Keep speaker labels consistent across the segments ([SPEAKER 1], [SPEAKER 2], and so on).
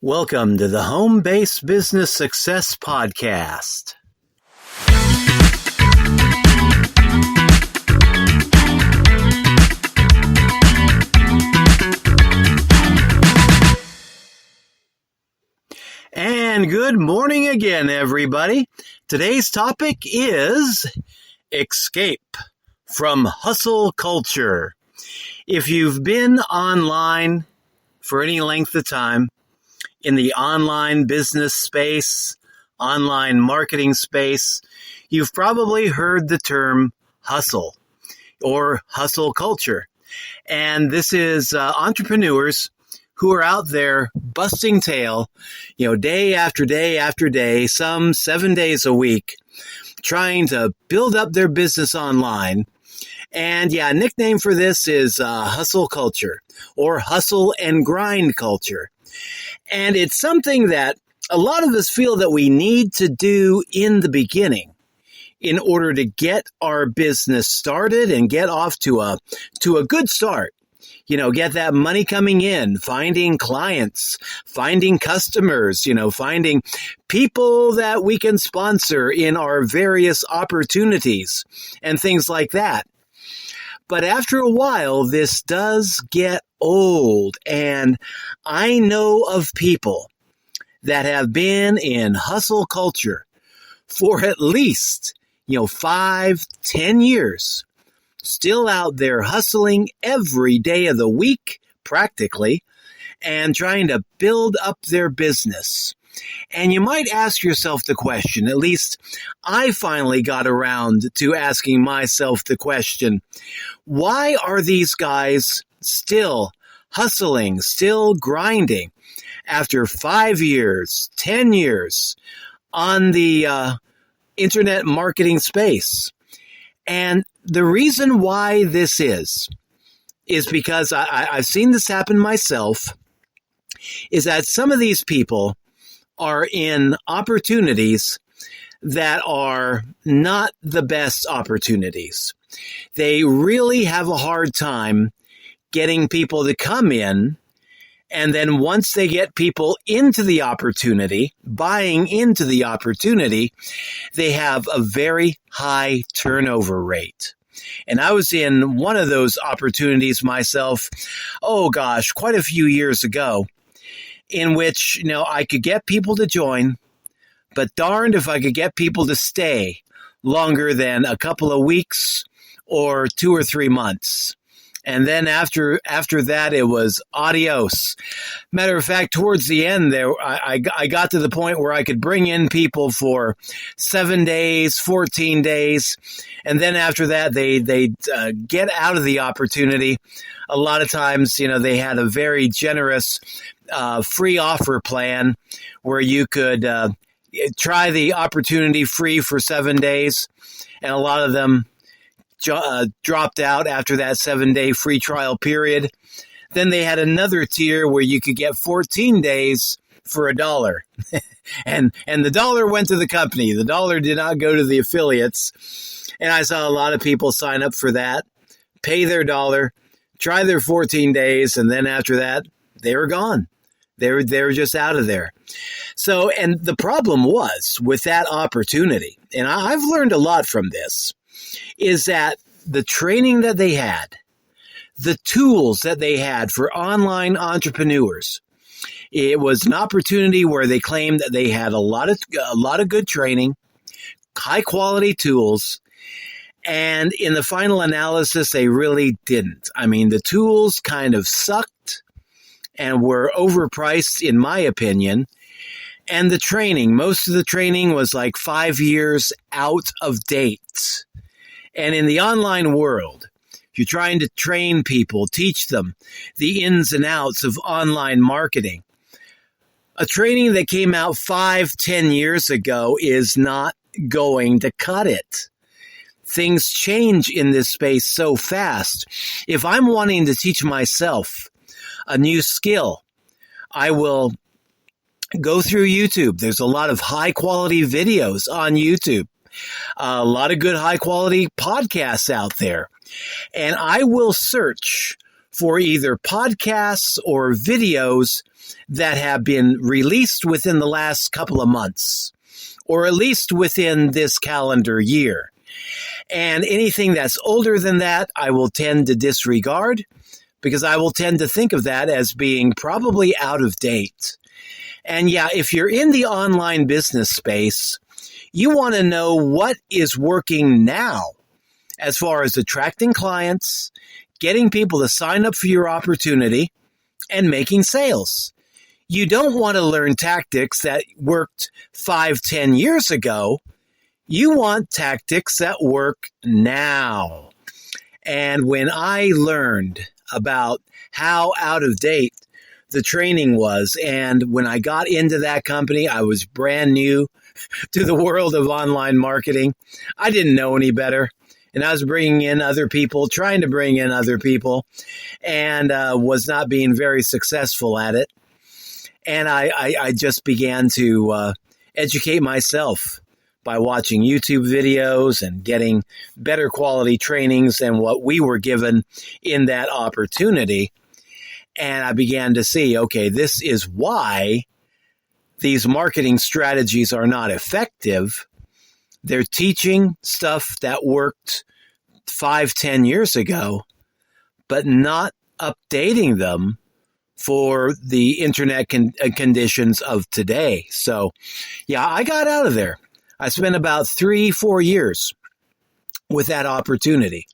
[SPEAKER 1] Welcome to the Home-Based Business Success Podcast. And good morning again, everybody. Today's topic is escape from hustle culture. If you've been online for any length of time, in the online business space, online marketing space, you've probably heard the term hustle or hustle culture. And this is entrepreneurs who are out there busting tail, day after day after day, some 7 days a week, trying to build up their business online. And a nickname for this is hustle culture or hustle and grind culture. And it's something that a lot of us feel that we need to do in the beginning in order to get our business started and get off to a good start. Get that money coming in, finding clients, finding customers, finding people that we can sponsor in our various opportunities and things like that. But after a while, this does get old, and I know of people that have been in hustle culture for at least, 5-10 years, still out there hustling every day of the week, practically, and trying to build up their business. And you might ask yourself the question, at least I finally got around to asking myself the question, why are these guys still hustling, still grinding after 5 years, 10 years on the internet marketing space? And the reason why this is because I've seen this happen myself, is that some of these people are in opportunities that are not the best opportunities. They really have a hard time getting people to come in. And then once they get people into the opportunity, buying into the opportunity, they have a very high turnover rate. And I was in one of those opportunities myself, quite a few years ago, in which, I could get people to join, but darned if I could get people to stay longer than a couple of weeks or 2 or 3 months. And then after that, it was adios. Matter of fact, towards the end there, I got to the point where I could bring in people for 7 days, 14 days. And then after that, they'd get out of the opportunity. A lot of times, they had a very generous free offer plan where you could try the opportunity free for 7 days. And a lot of them dropped out after that 7-day free trial period. Then they had another tier where you could get 14 days for $1. and the dollar went to the company. The dollar did not go to the affiliates. And I saw a lot of people sign up for that, pay their dollar, try their 14 days, and then after that, they were gone. They were just out of there. So, and the problem was with that opportunity, and I've learned a lot from this, is that the training that they had, the tools that they had for online entrepreneurs, it was an opportunity where they claimed that they had a lot of good training, high quality tools, and in the final analysis, they really didn't. I mean, the tools kind of sucked and were overpriced, in my opinion. And the training, most of the training was like 5 years out of date. And in the online world, if you're trying to train people, teach them the ins and outs of online marketing, a training that came out 5-10 years ago is not going to cut it. Things change in this space so fast. If I'm wanting to teach myself a new skill, I will go through YouTube. There's a lot of high quality videos on YouTube. A lot of good high quality podcasts out there. And I will search for either podcasts or videos that have been released within the last couple of months, or at least within this calendar year. And anything that's older than that, I will tend to disregard, because I will tend to think of that as being probably out of date. And yeah, if you're in the online business space, you want to know what is working now as far as attracting clients, getting people to sign up for your opportunity, and making sales. You don't want to learn tactics that worked 5-10 years ago. You want tactics that work now. And when I learned about how out of date the training was, and when I got into that company, I was brand new to the world of online marketing. I didn't know any better. And I was bringing in other people, trying to bring in other people, and was not being very successful at it. And I just began to educate myself by watching YouTube videos and getting better quality trainings than what we were given in that opportunity. And I began to see, okay, this is why these marketing strategies are not effective. They're teaching stuff that worked 5-10 years ago, but not updating them for the internet conditions of today. So, yeah, I got out of there. I spent about 3-4 years with that opportunity.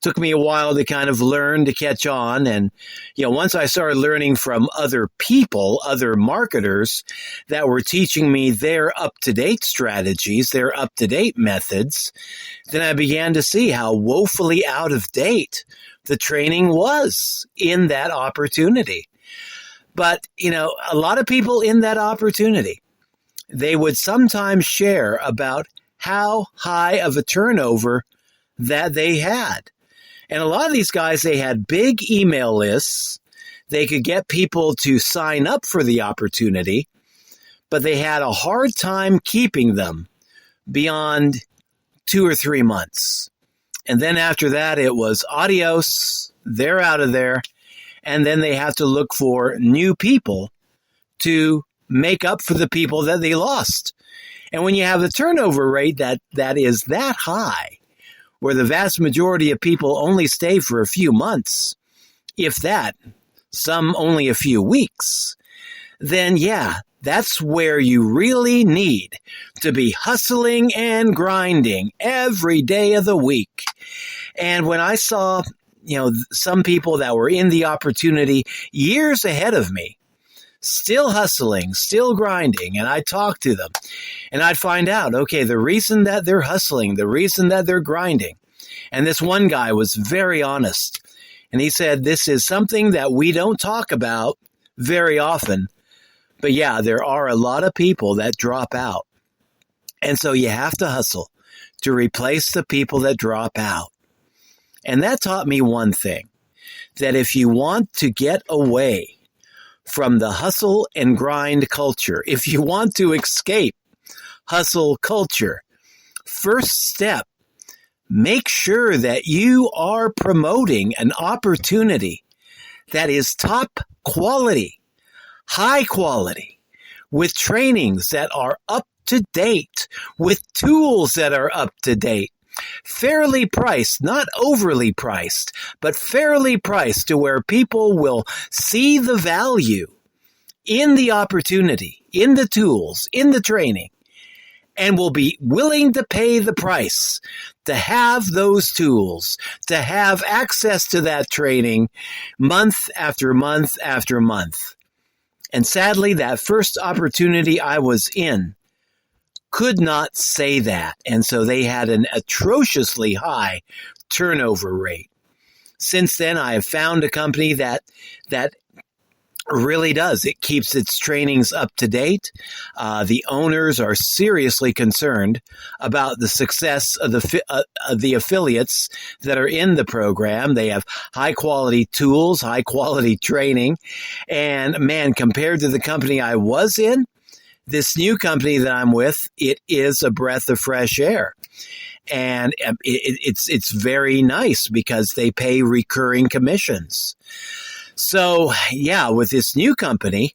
[SPEAKER 1] Took me a while to kind of learn, to catch on. And, once I started learning from other people, other marketers that were teaching me their up-to-date strategies, their up-to-date methods, then I began to see how woefully out of date the training was in that opportunity. But, a lot of people in that opportunity, they would sometimes share about how high of a turnover that they had. And a lot of these guys, they had big email lists. They could get people to sign up for the opportunity, but they had a hard time keeping them beyond 2 or 3 months. And then after that, it was adios, they're out of there. And then they have to look for new people to make up for the people that they lost. And when you have a turnover rate that is that high, where the vast majority of people only stay for a few months, if that, some only a few weeks, then yeah, that's where you really need to be hustling and grinding every day of the week. And when I saw, some people that were in the opportunity years ahead of me, still hustling, still grinding, and I'd talk to them, and I'd find out, okay, the reason that they're hustling, the reason that they're grinding, and this one guy was very honest, and he said, this is something that we don't talk about very often, but yeah, there are a lot of people that drop out, and so you have to hustle to replace the people that drop out. And that taught me one thing, that if you want to get away from the hustle and grind culture, if you want to escape hustle culture, first step, make sure that you are promoting an opportunity that is top quality, high quality, with trainings that are up to date, with tools that are up to date, fairly priced, not overly priced, but fairly priced to where people will see the value in the opportunity, in the tools, in the training, and will be willing to pay the price to have those tools, to have access to that training month after month after month. And sadly, that first opportunity I was in could not say that. And so they had an atrociously high turnover rate. Since then, I have found a company that really does. It keeps its trainings up to date. The owners are seriously concerned about the success of the affiliates that are in the program. They have high quality tools, high quality training. And man, compared to the company I was in, this new company that I'm with, it is a breath of fresh air. And it's very nice because they pay recurring commissions. So, yeah, with this new company,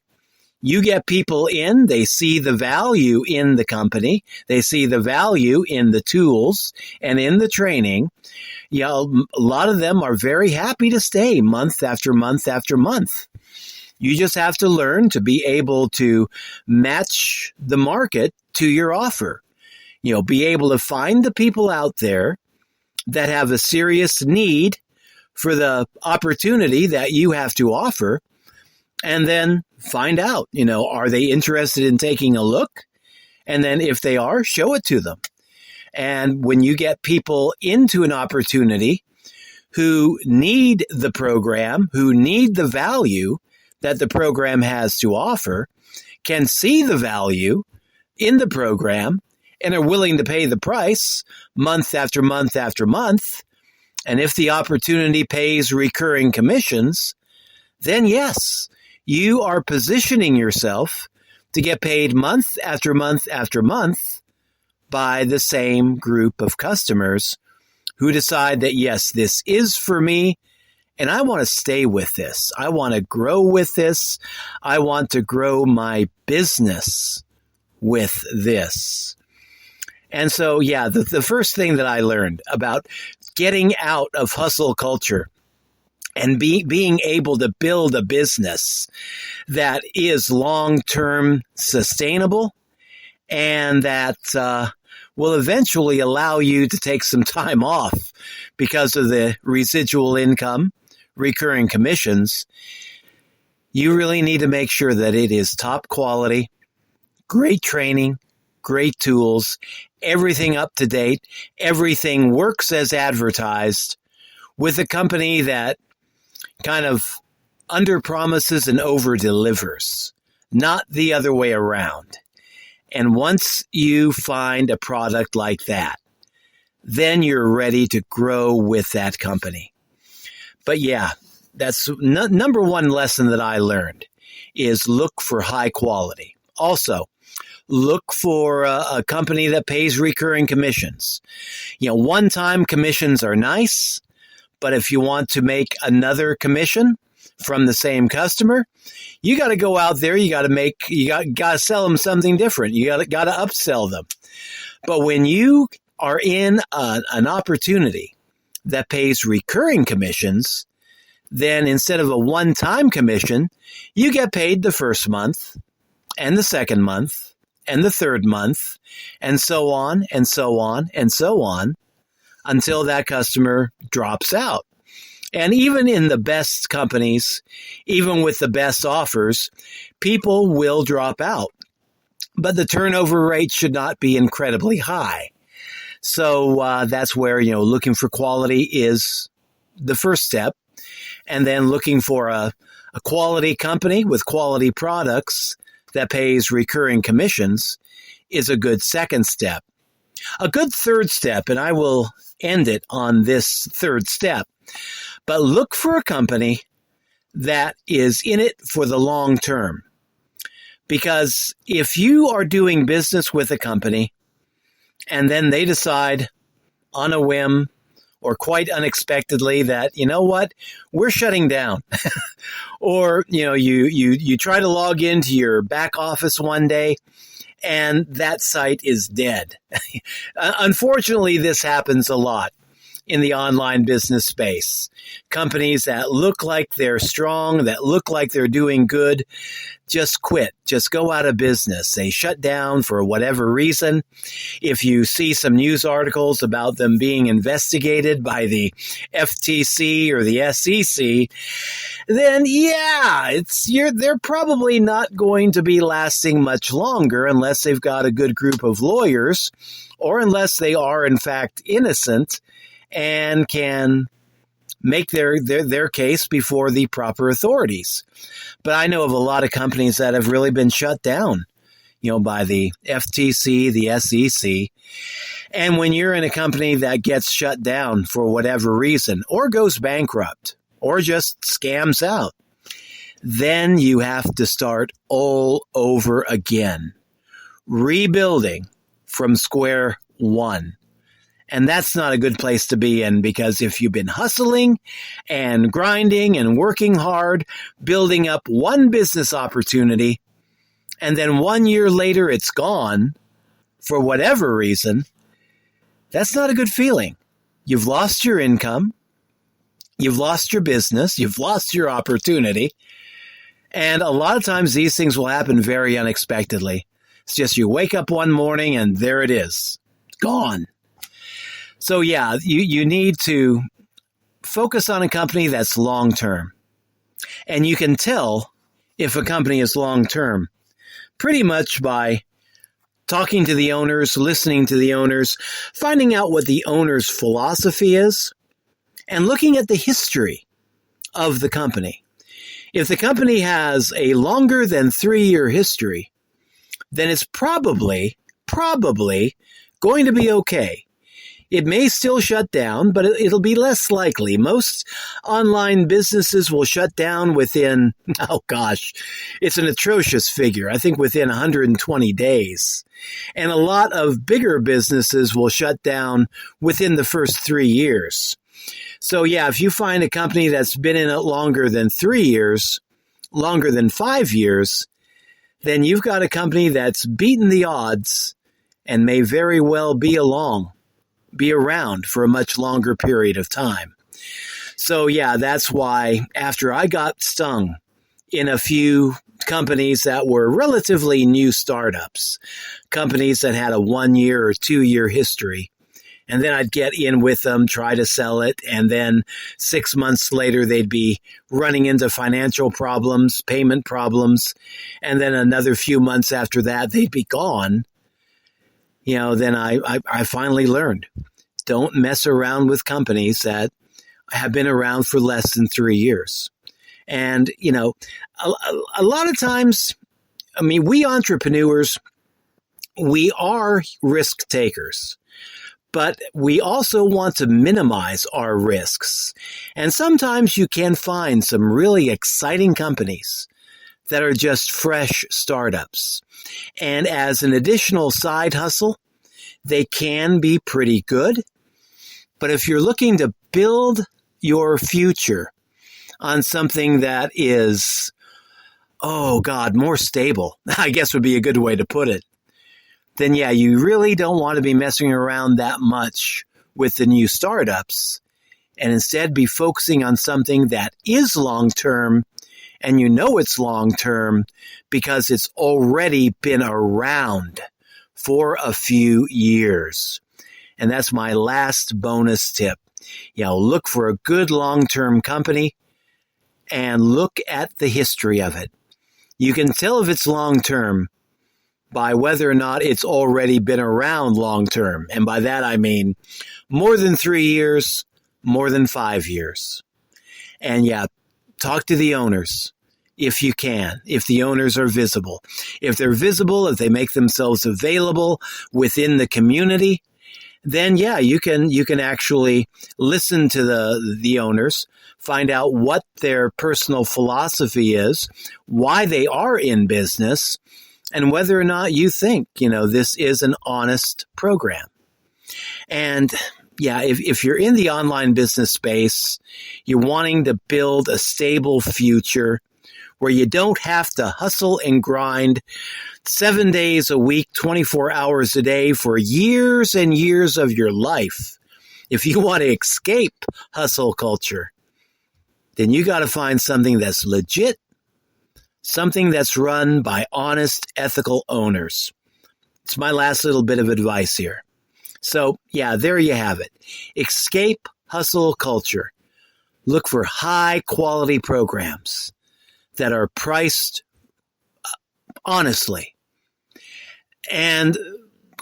[SPEAKER 1] you get people in, they see the value in the company, they see the value in the tools and in the training. You know, a lot of them are very happy to stay month after month after month. You just have to learn to be able to match the market to your offer. You know, be able to find the people out there that have a serious need for the opportunity that you have to offer, and then find out, you know, are they interested in taking a look? And then if they are, show it to them. And when you get people into an opportunity who need the program, who need the value that the program has to offer, can see the value in the program and are willing to pay the price month after month after month, and if the opportunity pays recurring commissions, then yes, you are positioning yourself to get paid month after month after month by the same group of customers who decide that, yes, this is for me, and I want to stay with this. I want to grow with this. I want to grow my business with this. And so, yeah, the first thing that I learned about getting out of hustle culture and being able to build a business that is long-term sustainable and that will eventually allow you to take some time off because of the residual income, recurring commissions, you really need to make sure that it is top quality, great training, great tools, everything up to date, everything works as advertised, with a company that kind of under promises and over delivers, not the other way around. And once you find a product like that, then you're ready to grow with that company. But yeah, that's number one lesson that I learned is look for high quality. Also, look for a company that pays recurring commissions. You know, one-time commissions are nice, but if you want to make another commission from the same customer, you got to go out there. You got to sell them something different. You got to upsell them. But when you are in an opportunity that pays recurring commissions, then instead of a one-time commission, you get paid the first month and the second month and the third month, and so on and so on and so on until that customer drops out. And even in the best companies, even with the best offers, people will drop out. But the turnover rate should not be incredibly high. So that's where, you know, looking for quality is the first step. And then looking for a quality company with quality products that pays recurring commissions is a good second step. A good third step, and I will end it on this third step, but look for a company that is in it for the long term. Because if you are doing business with a company and then they decide on a whim or quite unexpectedly that, you know what, we're shutting down. Or, you know, you try to log into your back office one day and that site is dead. Unfortunately, this happens a lot in the online business space. Companies that look like they're strong, that look like they're doing good, just quit, just go out of business. They shut down for whatever reason. If you see some news articles about them being investigated by the FTC or the SEC, then yeah, they're probably not going to be lasting much longer unless they've got a good group of lawyers or unless they are in fact innocent and can make their case before the proper authorities. But I know of a lot of companies that have really been shut down, you know, by the FTC, the SEC. And when you're in a company that gets shut down for whatever reason, or goes bankrupt, or just scams out, then you have to start all over again, rebuilding from square one. And that's not a good place to be in, because if you've been hustling and grinding and working hard, building up one business opportunity, and then 1 year later it's gone for whatever reason, that's not a good feeling. You've lost your income, you've lost your business, you've lost your opportunity, and a lot of times these things will happen very unexpectedly. It's just you wake up one morning and there it is. It's gone. So yeah, you need to focus on a company that's long-term. And you can tell if a company is long-term pretty much by talking to the owners, listening to the owners, finding out what the owner's philosophy is, and looking at the history of the company. If the company has a longer than 3-year history, then it's probably going to be okay. It may still shut down, but it'll be less likely. Most online businesses will shut down within, it's an atrocious figure. I think within 120 days. And a lot of bigger businesses will shut down within the first 3 years. So yeah, if you find a company that's been in it longer than 3 years, longer than 5 years, then you've got a company that's beaten the odds and may very well be around for a much longer period of time. So yeah, that's why after I got stung in a few companies that were relatively new startups, companies that had a 1 year or 2 year history, and then I'd get in with them, try to sell it, and then 6 months later they'd be running into financial problems, payment problems, and then another few months after that they'd be gone. Then I finally learned, don't mess around with companies that have been around for less than 3 years. And, a lot of times, we entrepreneurs, we are risk takers, but we also want to minimize our risks. And sometimes you can find some really exciting companies that are just fresh startups. And as an additional side hustle, they can be pretty good. But if you're looking to build your future on something that is, more stable, I guess would be a good way to put it, then yeah, you really don't want to be messing around that much with the new startups, and instead be focusing on something that is long-term, and it's long-term because it's already been around for a few years. And that's my last bonus tip. Look for a good long-term company and look at the history of it. You can tell if it's long-term by whether or not it's already been around long-term. And by that I mean more than 3 years, more than 5 years. And yeah, talk to the owners if you can, if the owners are visible. If they're visible, if they make themselves available within the community, then yeah, you can actually listen to the owners, find out what their personal philosophy is, why they are in business, and whether or not you think, this is an honest program. And yeah, if you're in the online business space, you're wanting to build a stable future where you don't have to hustle and grind 7 days a week, 24 hours a day for years and years of your life. If you want to escape hustle culture, then you got to find something that's legit, something that's run by honest, ethical owners. It's my last little bit of advice here. So, yeah, there you have it. Escape hustle culture. Look for high-quality programs that are priced honestly, and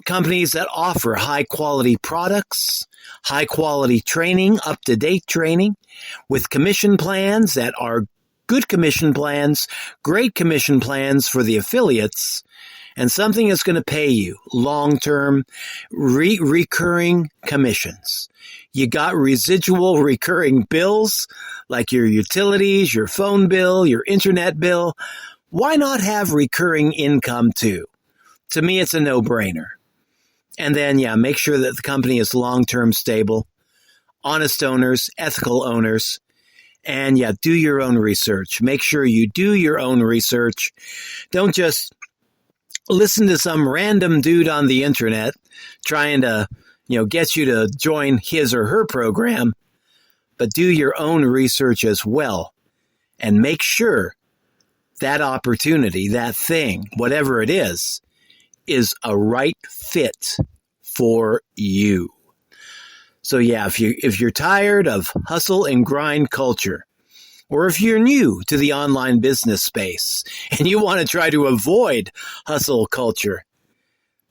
[SPEAKER 1] companies that offer high-quality products, high-quality training, up-to-date training, with commission plans that are good commission plans, great commission plans for the affiliates, and something that's going to pay you long-term recurring commissions. You got residual recurring bills like your utilities, your phone bill, your internet bill. Why not have recurring income too? To me, it's a no-brainer. And then, yeah, make sure that the company is long-term stable, honest owners, ethical owners, and yeah, do your own research. Make sure you do your own research. Don't just listen to some random dude on the internet trying to, get you to join his or her program, but do your own research as well and make sure that opportunity, that thing, whatever it is a right fit for you. So yeah, if you're tired of hustle and grind culture, or if you're new to the online business space and you want to try to avoid hustle culture,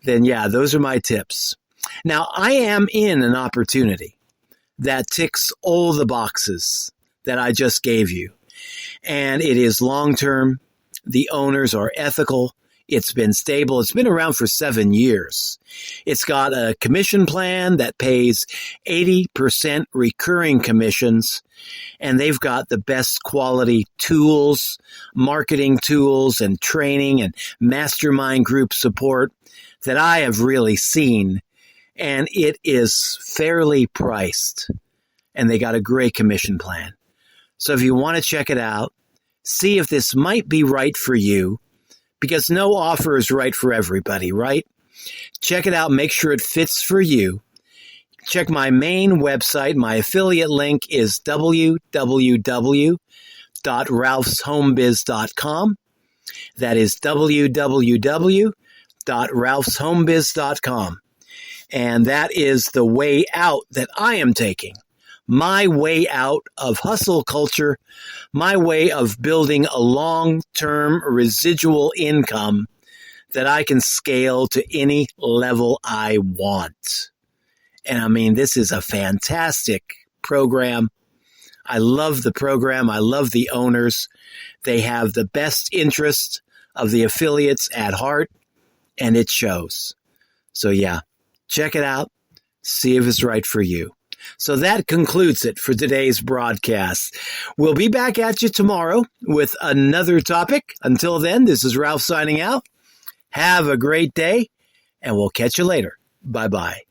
[SPEAKER 1] then yeah, those are my tips. Now, I am in an opportunity that ticks all the boxes that I just gave you. And it is long-term. The owners are ethical. It's been stable. It's been around for 7 years. It's got a commission plan that pays 80% recurring commissions, and they've got the best quality tools, marketing tools, and training and mastermind group support that I have really seen, and it is fairly priced, and they got a great commission plan. So if you want to check it out, see if this might be right for you, because no offer is right for everybody, right? Check it out. Make sure it fits for you. Check my main website. My affiliate link is www.ralphshomebiz.com. That is www.ralphshomebiz.com. And that is the way out that I am taking. My way out of hustle culture, my way of building a long-term residual income that I can scale to any level I want. And I mean, this is a fantastic program. I love the program. I love the owners. They have the best interest of the affiliates at heart, and it shows. So yeah, check it out. See if it's right for you. So that concludes it for today's broadcast. We'll be back at you tomorrow with another topic. Until then, this is Ralph signing out. Have a great day, and we'll catch you later. Bye-bye.